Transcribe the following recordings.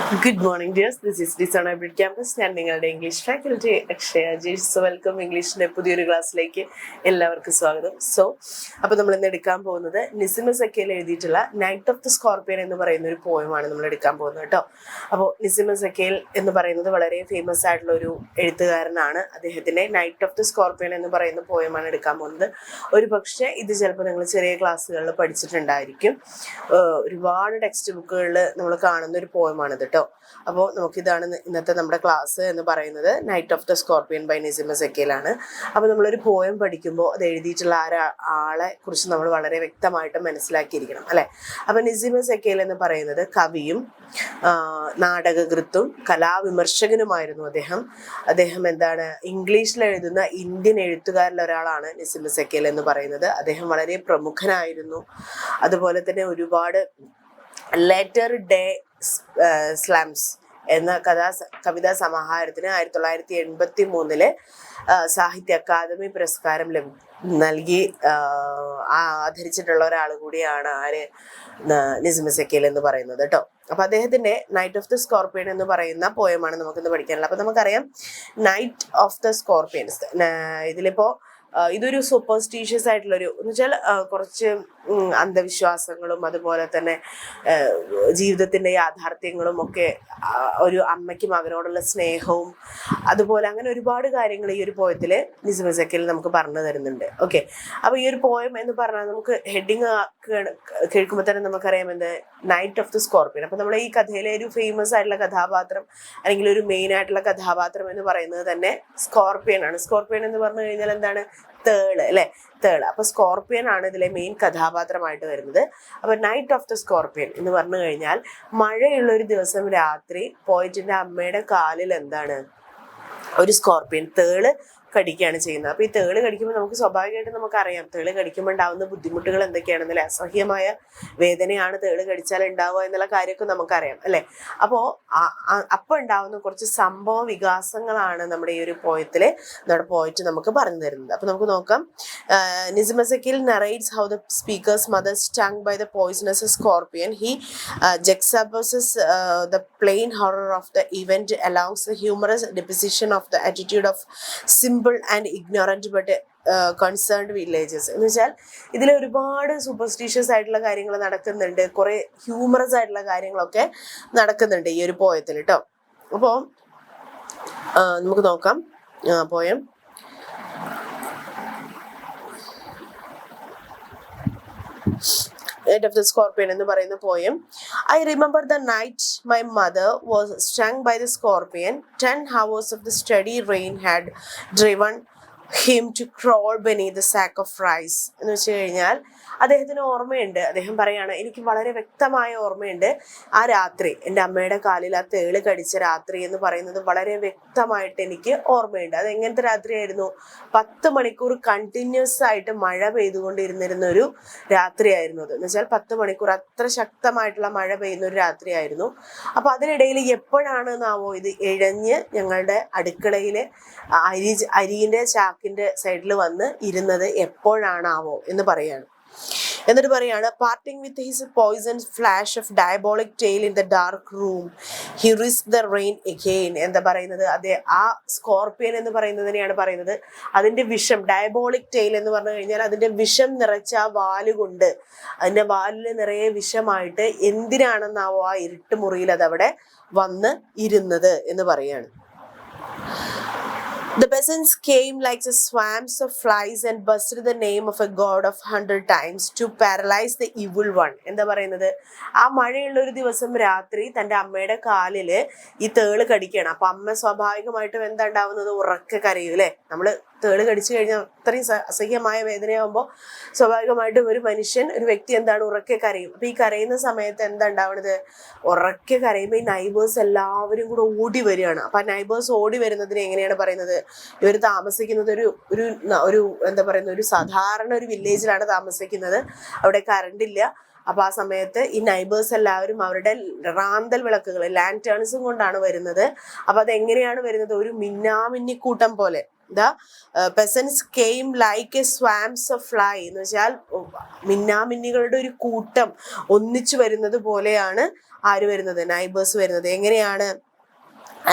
Good morning, dears. This is Disana Brid Campus. ഞാൻ നിങ്ങളുടെ English faculty Akshaya ജെയ്സ്. വെൽക്കം. ഇംഗ്ലീഷിന്റെ പുതിയൊരു ക്ലാസ്സിലേക്ക് എല്ലാവർക്കും സ്വാഗതം. അപ്പോൾ നമ്മൾ ഇന്ന് എടുക്കാൻ പോകുന്നത് നിസിമ സക്കേൽ എഴുതിയിട്ടുള്ള നൈറ്റ് ഓഫ് ദ സ്കോർപ്പിയൻ എന്ന് പറയുന്ന ഒരു പോയമാണ് നമ്മൾ എടുക്കാൻ പോകുന്നത് കേട്ടോ. അപ്പോൾ നിസിമ സക്കേൽ എന്ന് പറയുന്നത് വളരെ ഫേമസ് ആയിട്ടുള്ള ഒരു എഴുത്തുകാരനാണ്. അദ്ദേഹത്തിന്റെ നൈറ്റ് ഓഫ് ദ സ്കോർപ്പിയൻ എന്ന് പറയുന്ന പോയമാണ് എടുക്കാൻ പോകുന്നത്. ഒരു പക്ഷേ ഇത് ചിലപ്പോൾ നിങ്ങൾ ചെറിയ ക്ലാസ്സുകളിൽ പഠിച്ചിട്ടുണ്ടായിരിക്കും. ഒരുപാട് ടെക്സ്റ്റ് ബുക്കുകളിൽ നമ്മൾ കാണുന്ന ഒരു പോയമാണിത് കേട്ടോ. അപ്പോൾ നമുക്കിതാണ് ഇന്നത്തെ നമ്മുടെ ക്ലാസ് എന്ന് പറയുന്നത്. Night of the scorpion by Nissim സക്കേലാണ്. അപ്പോൾ നമ്മളൊരു പോയം പഠിക്കുമ്പോൾ അത് എഴുതിയിട്ടുള്ള ആളെ കുറിച്ച് നമ്മൾ വളരെ വ്യക്തമായിട്ട് മനസ്സിലാക്കിയിരിക്കണം അല്ലെ. അപ്പോൾ നിസിമ സക്കേൽ എന്ന് പറയുന്നത് കവിയും നാടകകൃത്തും കലാവിമർശകനുമായിരുന്നു അദ്ദേഹം എന്താണ് ഇംഗ്ലീഷിൽ എഴുതുന്ന ഇന്ത്യൻ എഴുത്തുകാരിൽ ഒരാളാണ് നിസിമ സക്കേൽ എന്ന് പറയുന്നത്. അദ്ദേഹം വളരെ പ്രമുഖനായിരുന്നു. അതുപോലെ തന്നെ ഒരുപാട് ലെറ്റർ ഡേ സ്ലംസ് എന്ന കവിതാ സമാഹാരത്തിന് 1983 സാഹിത്യ അക്കാദമി പുരസ്കാരം നൽകി ആദരിച്ചിട്ടുള്ള ഒരാൾ കൂടിയാണ് നിസിമ സക്കേൽ എന്ന് പറയുന്നത് കേട്ടോ. അപ്പൊ അദ്ദേഹത്തിന്റെ നൈറ്റ് ഓഫ് ദ സ്കോർപ്പിയൻ എന്ന് പറയുന്ന പോയമാണ് നമുക്കിന്ന് പഠിക്കാനുള്ളത്. അപ്പൊ നമുക്കറിയാം നൈറ്റ് ഓഫ് ദ സ്കോർപ്പിയൻസ് ഇതിലിപ്പോ ഇതൊരു സൂപ്പർസ്റ്റീഷ്യസ് ആയിട്ടുള്ളൊരു എന്ന് വെച്ചാൽ കുറച്ച് അന്ധവിശ്വാസങ്ങളും അതുപോലെ തന്നെ ജീവിതത്തിന്റെ യാഥാർത്ഥ്യങ്ങളും ഒക്കെ ഒരു അമ്മയ്ക്ക് മകനോടുള്ള സ്നേഹവും അതുപോലെ അങ്ങനെ ഒരുപാട് കാര്യങ്ങൾ ഈ ഒരു പോയത്തില് നിസിമ സക്കേൽ നമുക്ക് പറഞ്ഞു തരുന്നുണ്ട്. ഓക്കെ, അപ്പൊ ഈ ഒരു പോയം എന്ന് പറഞ്ഞാൽ നമുക്ക് ഹെഡിങ് കേൾക്കുമ്പോൾ തന്നെ നമുക്കറിയാം എന്ത് നൈറ്റ് ഓഫ് ദ സ്കോർപ്പിയൻ. അപ്പൊ നമ്മുടെ ഈ കഥയിലെ ഒരു ഫേമസ് ആയിട്ടുള്ള കഥാപാത്രം അല്ലെങ്കിൽ ഒരു മെയിൻ ആയിട്ടുള്ള കഥാപാത്രം എന്ന് പറയുന്നത് തന്നെ സ്കോർപ്പിയൻ ആണ്. സ്കോർപ്പിയൻ എന്ന് പറഞ്ഞു കഴിഞ്ഞാൽ എന്താണ്? തേള് അല്ലെ, തേള്. അപ്പൊ സ്കോർപ്പിയൻ ആണ് ഇതിലെ മെയിൻ കഥാപാത്രമായിട്ട് വരുന്നത്. അപ്പൊ നൈറ്റ് ഓഫ് ദ സ്കോർപ്പിയൻ എന്ന് പറഞ്ഞു കഴിഞ്ഞാൽ മഴയുള്ള ഒരു ദിവസം രാത്രി പോയിട്ടിന്റെ അമ്മയുടെ കാലിൽ എന്താണ് ഒരു സ്കോർപ്പിയൻ തേള് കടിക്കുകയാണ് ചെയ്യുന്നത്. അപ്പൊ ഈ തേള് കടിക്കുമ്പോൾ നമുക്ക് സ്വാഭാവികമായിട്ട് നമുക്കറിയാം തേള് കടിക്കുമ്പോൾ ഉണ്ടാവുന്ന ബുദ്ധിമുട്ടുകൾ എന്തൊക്കെയാണെന്നല്ലേ. അസഹ്യമായ വേദനയാണ് തേള് കടിച്ചാൽ ഉണ്ടാവുക എന്നുള്ള കാര്യമൊക്കെ നമുക്കറിയാം അല്ലെ. അപ്പൊ ഉണ്ടാവുന്ന കുറച്ച് സംഭവ വികാസങ്ങളാണ് നമ്മുടെ ഈ ഒരു പോയത്തില് നമ്മുടെ പോയിറ്റ് നമുക്ക് പറഞ്ഞു തരുന്നത്. അപ്പൊ നമുക്ക് നോക്കാം. നിസിമ സക്കേൽ narrates how the speaker's mother stung by the poisonous scorpion. He juxtaposes the plain horror of the event along the humorous deposition of the attitude of simple and ignorant but concerned villages എന്ന് വെച്ചാൽ ഇതിൽ ഒരുപാട് superstitious ആയിട്ടുള്ള കാര്യങ്ങൾ നടക്കുന്നുണ്ട്, കുറെ humorous ആയിട്ടുള്ള കാര്യങ്ങളൊക്കെ നടക്കുന്നുണ്ട് ഈ ഒരു പോയത്തിൽ കേട്ടോ. അപ്പോൾ നമുക്ക് നോക്കാം poem. Night of the Scorpion എന്ന് പറയുന്ന poem. I remember the night my mother was stung by the scorpion. 10 hours of the steady rain had driven him to crawl beneath the sack of rice. എന്ന് വെച്ച് കഴിഞ്ഞാൽ അദ്ദേഹത്തിന് ഓർമ്മയുണ്ട്. അദ്ദേഹം പറയാണ്, എനിക്ക് വളരെ വ്യക്തമായ ഓർമ്മയുണ്ട് ആ രാത്രി എൻ്റെ അമ്മയുടെ കാലിൽ ആ തേള് കടിച്ച രാത്രി എന്ന് പറയുന്നത് വളരെ വ്യക്തമായിട്ട് എനിക്ക് ഓർമ്മയുണ്ട്. അത് എങ്ങനത്തെ രാത്രിയായിരുന്നു? 10 മണിക്കൂർ കണ്ടിന്യൂസ് ആയിട്ട് മഴ പെയ്തുകൊണ്ടിരുന്നിരുന്ന ഒരു രാത്രിയായിരുന്നു അത്. എന്ന് വെച്ചാൽ 10 മണിക്കൂർ അത്ര ശക്തമായിട്ടുള്ള മഴ പെയ്യുന്ന ഒരു രാത്രിയായിരുന്നു. അപ്പൊ അതിനിടയിൽ എപ്പോഴാണെന്നാവോ ഇത് ഇഴഞ്ഞ് ഞങ്ങളുടെ അടുക്കളയില് അരിന്റെ ചാക്കിന്റെ സൈഡിൽ വന്ന് ഇരുന്നത് എപ്പോഴാണാവോ എന്ന് പറയാണ്. എന്നിട്ട് പറയാണ്, parting with his poison flash of diabolic tail in the dark room he risk the rain again. എന്താ പറയുന്നത്? അതെ, ആ സ്കോർപ്പിയൻ എന്ന് പറയുന്നതിനെയാണ് പറയുന്നത്. അതിന്റെ വിഷം, ഡയബോളിക് ടെയിൽ എന്ന് പറഞ്ഞു കഴിഞ്ഞാൽ അതിന്റെ വിഷം നിറച്ച ആ വാലുകൊണ്ട്, അതിന്റെ വാലില് നിറയെ വിഷമായിട്ട് എന്തിനാണെന്നാവോ ആ ഇരുട്ട് മുറിയിൽ അതവിടെ വന്ന് ഇരുന്നത് എന്ന് പറയാണ്. The peasants came like the swarms of flies and buzzed the name of a god of 100 times to paralyze the evil one. എന്താ പറയുന്നത്? ആ മഴയുള്ള ഒരു ദിവസം രാത്രി തൻ്റെ അമ്മയുടെ കാലില് ഈ തേള് കടിക്കുകയാണ്. അപ്പൊ അമ്മ സ്വാഭാവികമായിട്ടും എന്താ ഉണ്ടാവുന്നത്? ഉറക്കെ കരയും അല്ലെ. നമ്മള് തേള് കടിച്ചു കഴിഞ്ഞാൽ അത്രയും അസഹ്യമായ വേദനയാകുമ്പോൾ സ്വാഭാവികമായിട്ടും ഒരു വ്യക്തി എന്താണ് ഉറക്കെ കരയും. അപ്പൊ ഈ കരയുന്ന സമയത്ത് എന്താ ഉണ്ടാവുന്നത്? ഉറക്കെ കരയുമ്പോൾ ഈ നൈബേഴ്സ് എല്ലാവരും കൂടെ ഓടി വരികയാണ്. അപ്പൊ ആ നൈബേഴ്സ് ഓടി വരുന്നതിന് എങ്ങനെയാണ് പറയുന്നത്? ഇവർ താമസിക്കുന്നത് ഒരു എന്താ പറയുന്ന ഒരു സാധാരണ ഒരു വില്ലേജിലാണ് താമസിക്കുന്നത്. അവിടെ കറണ്ട് ഇല്ല. അപ്പൊ ആ സമയത്ത് ഈ നൈബേഴ്സ് എല്ലാവരും അവരുടെ റാന്തൽ വിളക്കുകൾ ലാൻറ്റേൺസും കൊണ്ടാണ് വരുന്നത്. അപ്പൊ അതെങ്ങനെയാണ് വരുന്നത്? ഒരു മിന്നാമിന്നിക്കൂട്ടം പോലെ. പെസൻസ് came like a swarms of fly എന്ന് വെച്ചാൽ മിന്നാമിന്നികളുടെ ഒരു കൂട്ടം ഒന്നിച്ചു വരുന്നത് പോലെയാണ് ആര് വരുന്നത്? നൈബേഴ്സ് വരുന്നത്. എങ്ങനെയാണ്?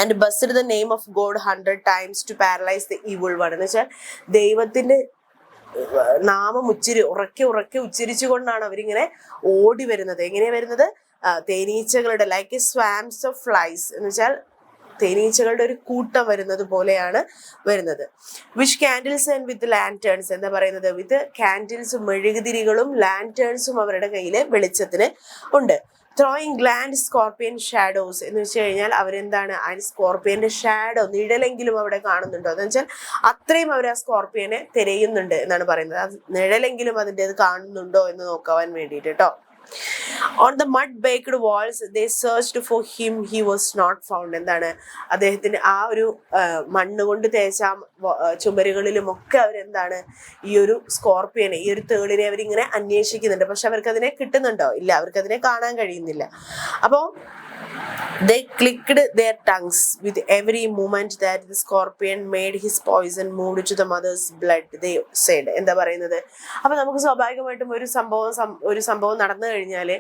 And buzzed the name of God 100 times to paralyze the evil one എന്ന് വെച്ചാൽ ദൈവത്തിന്റെ നാമം ഉറക്കെ ഉച്ചരിച്ചുകൊണ്ടാണ് അവരിങ്ങനെ ഓടി വരുന്നത്. എങ്ങനെയാ വരുന്നത്? തേനീച്ചകളുടെ like a swarms of flies എന്ന് വെച്ചാൽ തേനീച്ചകളുടെ ഒരു കൂട്ടം വരുന്നത് പോലെയാണ് വരുന്നത്. Which candles and with lanterns എന്താ പറയുന്നത്? വിത്ത് കാൻഡിൽസും മെഴുകുതിരികളും ലാൻറ്റേൺസും അവരുടെ കയ്യിൽ വെളിച്ചത്തിന് ഉണ്ട്. ത്രോയിങ് ഗ്ലാൻഡ് സ്കോർപ്പിയൻ ഷാഡോസ് എന്ന് വെച്ച് കഴിഞ്ഞാൽ അവരെന്താണ്? ആ സ്കോർപ്പിയന്റെ ഷാഡോ നിഴലെങ്കിലും അവിടെ കാണുന്നുണ്ടോ എന്ന് വെച്ചാൽ അത്രയും അവർ ആ സ്കോർപ്പിയനെ തിരയുന്നുണ്ട് എന്നാണ് പറയുന്നത്. ആ നിഴലെങ്കിലും അതിൻ്റെ കാണുന്നുണ്ടോ എന്ന് നോക്കാൻ വേണ്ടിയിട്ട് കേട്ടോ. On the mud baked walls they searched for him, he was not found. എന്താണ്? അദ്ദേഹത്തിന്റെ ആ ഒരു മണ്ണ് കൊണ്ട് തേച്ച ചുമരുകളിലും ഒക്കെ അവരെന്താണ് ഈ ഒരു സ്കോർപ്പിയനെ, ഈ ഒരു തേളിനെ അവരിങ്ങനെ അന്വേഷിക്കുന്നുണ്ട്. പക്ഷെ അവർക്ക് അതിനെ കിട്ടുന്നുണ്ടോ? ഇല്ല, അവർക്ക് അതിനെ കാണാൻ കഴിയുന്നില്ല. അപ്പോ they clicked their tongues with every movement that the scorpion made his poison moved to the mother's blood, they said. എന്താ പറയുന്നത്? അപ്പൊ നമുക്ക് സ്വാഭാവികമായിട്ടും ഒരു സംഭവം നടന്നു കഴിഞ്ഞാൽ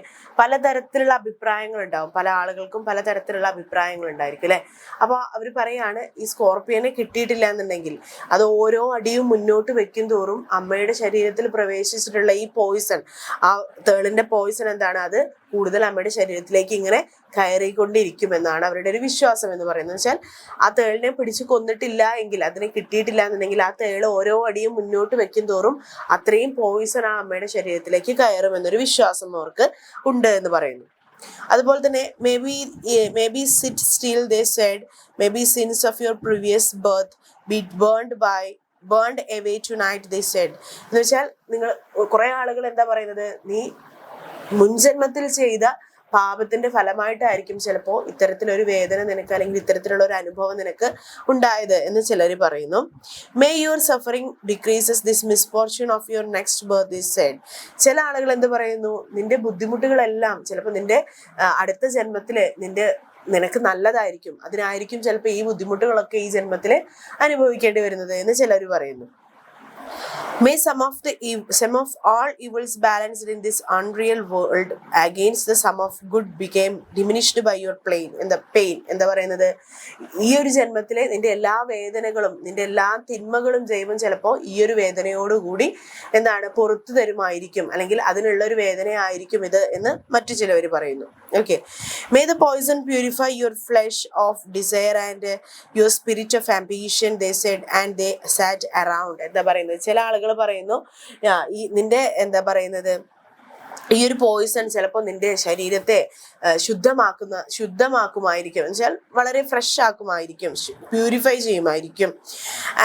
പലതരത്തിലുള്ള അഭിപ്രായങ്ങൾ ഉണ്ടാവും. പല ആളുകൾക്കും പലതരത്തിലുള്ള അഭിപ്രായങ്ങൾ ഉണ്ടായിരിക്കും അല്ലെ. അപ്പൊ അവർ പറയാണ് ഈ സ്കോർപ്പിയനെ കിട്ടിയിട്ടില്ല എന്നുണ്ടെങ്കിൽ അത് ഓരോ അടിയും മുന്നോട്ട് വെക്കും തോറും അമ്മയുടെ ശരീരത്തിൽ പ്രവേശിച്ചിട്ടുള്ള ഈ പോയിസൺ, ആ തേളിന്റെ പോയിസൺ എന്താണ്? അത് കൂടുതൽ അമ്മയുടെ ശരീരത്തിലേക്ക് ഇങ്ങനെ കയറിക്കൊണ്ടിരിക്കുമെന്നാണ് അവരുടെ ഒരു വിശ്വാസം എന്ന് പറയുന്നത്. വെച്ചാൽ ആ തേളിനെ പിടിച്ചു കൊന്നിട്ടില്ല എങ്കിൽ, അതിനെ കിട്ടിയിട്ടില്ല എന്നുണ്ടെങ്കിൽ ആ തേള് ഓരോ അടിയും മുന്നോട്ട് വെക്കും തോറും അത്രയും പോയിസൺ ആ അമ്മയുടെ ശരീരത്തിലേക്ക് കയറുമെന്നൊരു വിശ്വാസം അവർക്ക് ഉണ്ട് എന്ന് പറയുന്നു. അതുപോലെ തന്നെ may be sit still they said, may be sins of your previous birth be burned away tonight they said എന്ന് വെച്ചാൽ നിങ്ങൾ കുറെ ആളുകൾ എന്താ പറയുന്നത്? നീ മുൻജന്മത്തിൽ ചെയ്ത പാപത്തിന്റെ ഫലമായിട്ടായിരിക്കും ചിലപ്പോൾ ഇത്തരത്തിലൊരു വേദന നിനക്ക് അല്ലെങ്കിൽ ഇത്തരത്തിലുള്ള ഒരു അനുഭവം നിനക്ക് ഉണ്ടായത് എന്ന് ചിലർ പറയുന്നു. May your suffering decreases this misfortune of your next birth is said. ചില ആളുകൾ എന്ത് പറയുന്നു? നിന്റെ ബുദ്ധിമുട്ടുകളെല്ലാം ചിലപ്പോൾ നിന്റെ അടുത്ത ജന്മത്തില് നിനക്ക് നല്ലതായിരിക്കും, അതിനായിരിക്കും ചിലപ്പോൾ ഈ ബുദ്ധിമുട്ടുകളൊക്കെ ഈ ജന്മത്തില് അനുഭവിക്കേണ്ടി വരുന്നത് എന്ന് ചിലർ പറയുന്നു. May some of all evils balanced in this unreal world against the sum of good became diminished by your pain. എന്താ പറയുന്നത്? ഈ ഒരു ജന്മത്തിലെ നിന്റെ എല്ലാ വേദനകളും നിന്റെ എല്ലാ തിന്മകളും ദൈവം ചിലപ്പോൾ ഈ ഒരു വേദനയോടുകൂടി എന്താണ് പുറത്തു തരുമായിരിക്കും, അല്ലെങ്കിൽ അതിനുള്ള ഒരു വേദനയായിരിക്കും ഇത് എന്ന് മറ്റു ചിലവർ പറയുന്നു. Okay. May the poison purify your flesh of desire and your spirit of ambition, they said, and they sat around. എന്താ പറയുന്നത്? ചില ആളുകൾ പറയുന്നു ഈ നിന്റെ എന്താ പറയുന്നത് ഈ ഒരു പോയിസൺ ചിലപ്പോൾ നിന്റെ ശരീരത്തെ ശുദ്ധമാക്കുമായിരിക്കും എന്ന് വെച്ചാൽ വളരെ ഫ്രഷ് ആക്കുമായിരിക്കും, പ്യൂരിഫൈ ചെയ്യുമായിരിക്കും.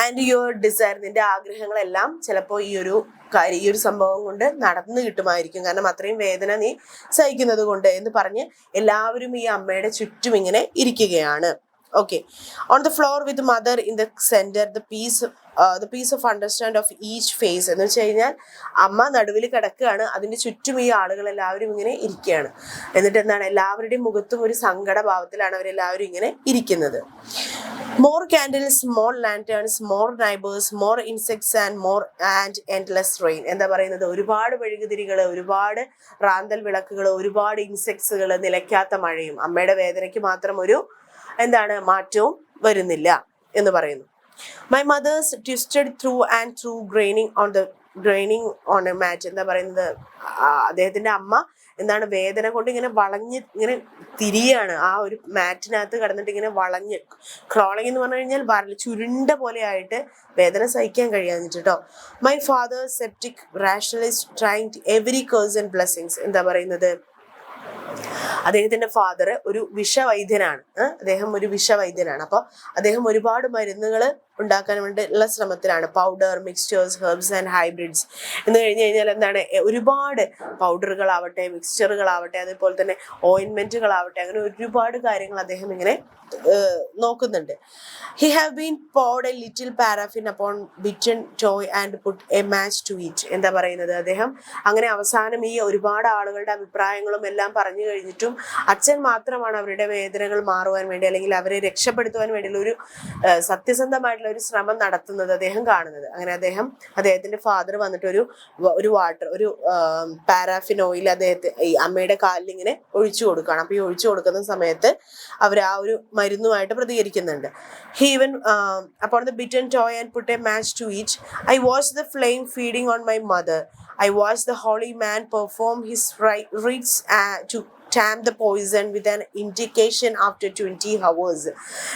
ആൻഡ് യുവർ ഡിസയർ, നിന്റെ ആഗ്രഹങ്ങളെല്ലാം ചിലപ്പോൾ ഈ ഒരു സംഭവം കൊണ്ട് നടന്നു കിട്ടുമായിരിക്കും, കാരണം അത്രയും വേദന നീ സഹിക്കുന്നത് കൊണ്ട് എന്ന് പറഞ്ഞ് എല്ലാവരും ഈ അമ്മയുടെ ചുറ്റും ഇങ്ങനെ ഇരിക്കുകയാണ്. Okay. On the floor with mother in the center, the piece of understand of each face എന്ന് വെച്ച് കഴിഞ്ഞാൽ അമ്മ നടുവിൽ കിടക്കുകയാണ്, അതിന്റെ ചുറ്റും ഈ ആളുകൾ എല്ലാവരും ഇങ്ങനെ ഇരിക്കുകയാണ്. എന്നിട്ട് എന്താണ്? എല്ലാവരുടെയും മുഖത്തും ഒരു സങ്കട ഭാവത്തിലാണ് അവരെല്ലാവരും ഇങ്ങനെ ഇരിക്കുന്നത്. More candles, more lanterns, more neighbors, more insects and endless rain. എന്താ പറയുന്നത്? ഒരുപാട് മെഴുകുതിരികള്, ഒരുപാട് റാന്തൽ വിളക്കുകൾ, ഒരുപാട് ഇൻസെക്ട്സുകൾ, നിലയ്ക്കാത്ത മഴയും. അമ്മയുടെ വേദനയ്ക്ക് മാത്രം ഒരു എന്താണ് മാറ്റവും വരുന്നില്ല എന്ന് പറയുന്നു. My mother's twisted through and through groaning on a mat. എന്താ പറയുന്നത്? അദ്ദേഹത്തിന്റെ അമ്മ എന്താണ് വേദന കൊണ്ട് ഇങ്ങനെ ഇങ്ങനെ തിരിയാണ്, ആ ഒരു മാറ്റിനകത്ത് കിടന്നിട്ട് ഇങ്ങനെ വളഞ്ഞ് ക്രോളിംഗ് എന്ന് പറഞ്ഞു കഴിഞ്ഞാൽ ചുരുണ്ട പോലെ ആയിട്ട് വേദന സഹിക്കാൻ കഴിയാഞ്ഞിട്ട് കേട്ടോ. My father septic rationalist trying every curse and blessings. എന്താ പറയുന്നത്? അദ്ദേഹത്തിന്റെ ഫാദർ ഒരു വിഷവൈദ്യനാണ്. അദ്ദേഹം ഒരു വിഷവൈദ്യനാണ്. അപ്പൊ അദ്ദേഹം ഒരുപാട് മരുന്നുകൾ ഉണ്ടാക്കാൻ വേണ്ടിയുള്ള ശ്രമത്തിലാണ്. Powder, mixtures, herbs and hybrids എന്ന് കഴിഞ്ഞ് കഴിഞ്ഞാൽ എന്താണ്, ഒരുപാട് പൗഡറുകളാവട്ടെ, മിക്സ്ചറുകളാവട്ടെ, അതേപോലെ തന്നെ ഓയിൻമെന്റുകളാവട്ടെ, അങ്ങനെ ഒരുപാട് കാര്യങ്ങൾ അദ്ദേഹം ഇങ്ങനെ നോക്കുന്നുണ്ട്. He have been poured a little paraffin upon bitten toy and put a match to it. എന്താ പറയുന്നത്, അദ്ദേഹം അങ്ങനെ അവസാനം ഈ ഒരുപാട് ആളുകളുടെ അഭിപ്രായങ്ങളും എല്ലാം പറഞ്ഞു കഴിഞ്ഞിട്ടും അച്ഛൻ മാത്രമാണ് അവരുടെ വേദനകൾ മാറുവാൻ വേണ്ടി അല്ലെങ്കിൽ അവരെ രക്ഷപ്പെടുത്തുവാൻ വേണ്ടിയുള്ള ഒരു സത്യസന്ധമായിട്ടുള്ള ഒരു ശ്രമം നടത്തുന്നത് അദ്ദേഹം കാണുന്നത്. അങ്ങനെ അദ്ദേഹത്തിന്റെ ഫാദർ വന്നിട്ട് ഒരു വാട്ടർ, ഒരു പാരാഫിൻ ഓയിൽ ഈ അമ്മയുടെ കാലിൽ ഇങ്ങനെ ഒഴിച്ചു കൊടുക്കുകയാണ്. അപ്പൊ ഈ ഒഴിച്ചു കൊടുക്കുന്ന സമയത്ത് അവർ ആ ഒരു മരുന്നുമായിട്ട് പ്രതികരിക്കുന്നുണ്ട്. He even upon the bitten toy and put a match to it. I watched the flame feeding on my mother. I watched the holy man perform his rites to tamp the poison with an indication after 20 hours.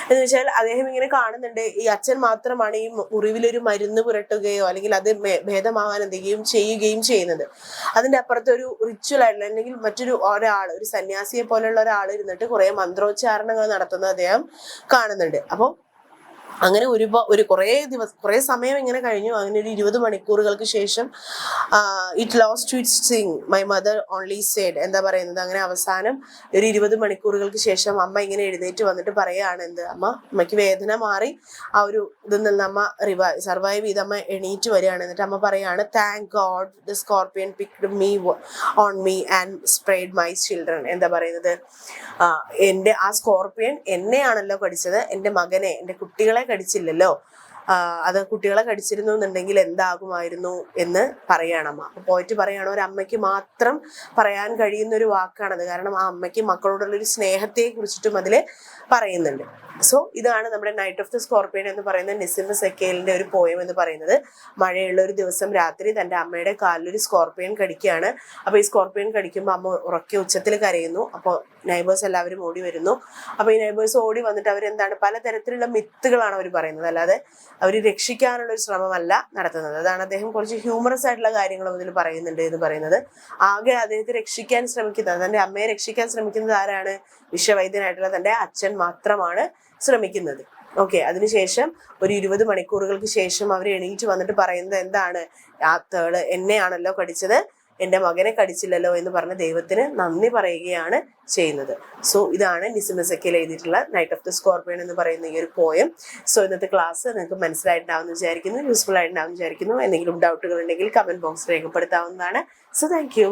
എന്ന് വെച്ചാൽ അദ്ദേഹം ഇങ്ങനെ കാണുന്നുണ്ട്, ഈ അച്ഛൻ മാത്രമാണ് ഈ മുറിവിലൊരു മരുന്ന് പുരട്ടുകയോ അല്ലെങ്കിൽ അത് ഭേദമാവാൻ എന്തെങ്കിലും ചെയ്യുകയും ചെയ്യുന്നത്. അതിന്റെ അപ്പുറത്ത് ഒരു റിച്വൽ ആയിട്ടുള്ള അല്ലെങ്കിൽ മറ്റൊരു ഒരു സന്യാസിയെ പോലുള്ള ഒരാൾ ഇരുന്നിട്ട് കുറെ മന്ത്രോച്ചാരണങ്ങൾ നടത്തുന്നത് അദ്ദേഹം കാണുന്നുണ്ട്. അപ്പോൾ അങ്ങനെ കുറേ സമയം ഇങ്ങനെ കഴിഞ്ഞു. അങ്ങനെ ഒരു 20 മണിക്കൂറുകൾക്ക് ശേഷം it lost to its sting my mother only said. എന്താ പറയുന്നത്, അങ്ങനെ അവസാനം ഒരു 20 മണിക്കൂറുകൾക്ക് ശേഷം അമ്മ ഇങ്ങനെ എഴുന്നേറ്റ് വന്നിട്ട് പറയാണ്, അമ്മയ്ക്ക് വേദന മാറി, ആ ഒരു ഇതിൽ നിന്ന് അമ്മ സർവൈവ് ചെയ്ത് അമ്മ എണീറ്റ് വരികയാണ്. എന്നിട്ട് അമ്മ പറയാണ്, thank God the scorpion picked me on me and spread my children. എന്താ പറയുന്നത്, ആ സ്കോർപിയൻ എന്നെയാണല്ലോ കടിച്ചത്, എൻ്റെ മകനെ, എൻ്റെ കുട്ടികളെ കടിച്ചില്ലല്ലോ. അത് കുട്ടികളെ കടിച്ചിരുന്നു എന്നുണ്ടെങ്കിൽ എന്താകുമായിരുന്നു എന്ന് പറയണം. അപ്പൊ പോയിട്ട് പറയണം, ഒരു അമ്മയ്ക്ക് മാത്രം പറയാൻ കഴിയുന്ന ഒരു വാക്കാണത്. കാരണം ആ അമ്മയ്ക്ക് മക്കളോടുള്ള ഒരു സ്നേഹത്തെ കുറിച്ചിട്ടും അതിൽ പറയുന്നുണ്ട്. സോ ഇതാണ് നമ്മുടെ നൈറ്റ് ഓഫ് ദ സ്കോർപിയൻ എന്ന് പറയുന്ന നിസിമസ് എക്കേലിന്റെ ഒരു പോയം എന്ന് പറയുന്നത്. മഴയുള്ള ഒരു ദിവസം രാത്രി തന്റെ അമ്മയുടെ കാലിലൊരു സ്കോർപിയൻ കടിക്കുകയാണ്. അപ്പൊ ഈ സ്കോർപിയൻ കടിക്കുമ്പോൾ അമ്മ ഉറക്കെ ഉച്ചത്തിൽ കരയുന്നു. അപ്പോൾ നൈബേഴ്സ് എല്ലാവരും ഓടി വരുന്നു. അപ്പൊ ഈ നൈബേഴ്സ് ഓടി വന്നിട്ട് അവരെന്താണ്, പലതരത്തിലുള്ള മിത്തുകളാണ് അവർ പറയുന്നത്, അല്ലാതെ അവർ രക്ഷിക്കാനുള്ള ഒരു ശ്രമമല്ല നടത്തുന്നത്. അതാണ് അദ്ദേഹം കുറച്ച് ഹ്യൂമറസ് ആയിട്ടുള്ള കാര്യങ്ങളും ഇതിൽ പറയുന്നുണ്ട് എന്ന് പറയുന്നത്. ആകെ അദ്ദേഹത്തെ രക്ഷിക്കാൻ ശ്രമിക്കുന്നത്, തന്റെ അമ്മയെ രക്ഷിക്കാൻ ശ്രമിക്കുന്നത് ആരാണ്, വിശ്വവൈദ്യനായിട്ടുള്ള തന്റെ അച്ഛൻ മാത്രമാണ് ശ്രമിക്കുന്നത്. ഓക്കെ, അതിനുശേഷം ഒരു 20 മണിക്കൂറുകൾക്ക് ശേഷം അവർ എണീറ്റ് വന്നിട്ട് പറയുന്നത് എന്താണ്, ആ തേള് എന്നെയാണല്ലോ കടിച്ചത്, എൻ്റെ മകനെ കടിച്ചില്ലല്ലോ എന്ന് പറഞ്ഞ് ദൈവത്തിന് നന്ദി പറയുകയാണ് ചെയ്യുന്നത്. സോ ഇതാണ് നിസിമസ് എക്കേൽ എഴുതിയിട്ടുള്ള നൈറ്റ് ഓഫ് ദ സ്കോർപിയൻ എന്ന് പറയുന്ന ഈ ഒരു പോയം. സോ ഇന്നത്തെ ക്ലാസ് നിങ്ങൾക്ക് മനസ്സിലായിട്ടുണ്ടാവും വിചാരിക്കുന്നു, യൂസ്ഫുൾ ആയിട്ടുണ്ടാവും വിചാരിക്കുന്നു. എന്തെങ്കിലും ഡൗട്ടുകൾ ഉണ്ടെങ്കിൽ കമന്റ് ബോക്സിൽ രേഖപ്പെടുത്താവുന്നതാണ്. So thank you.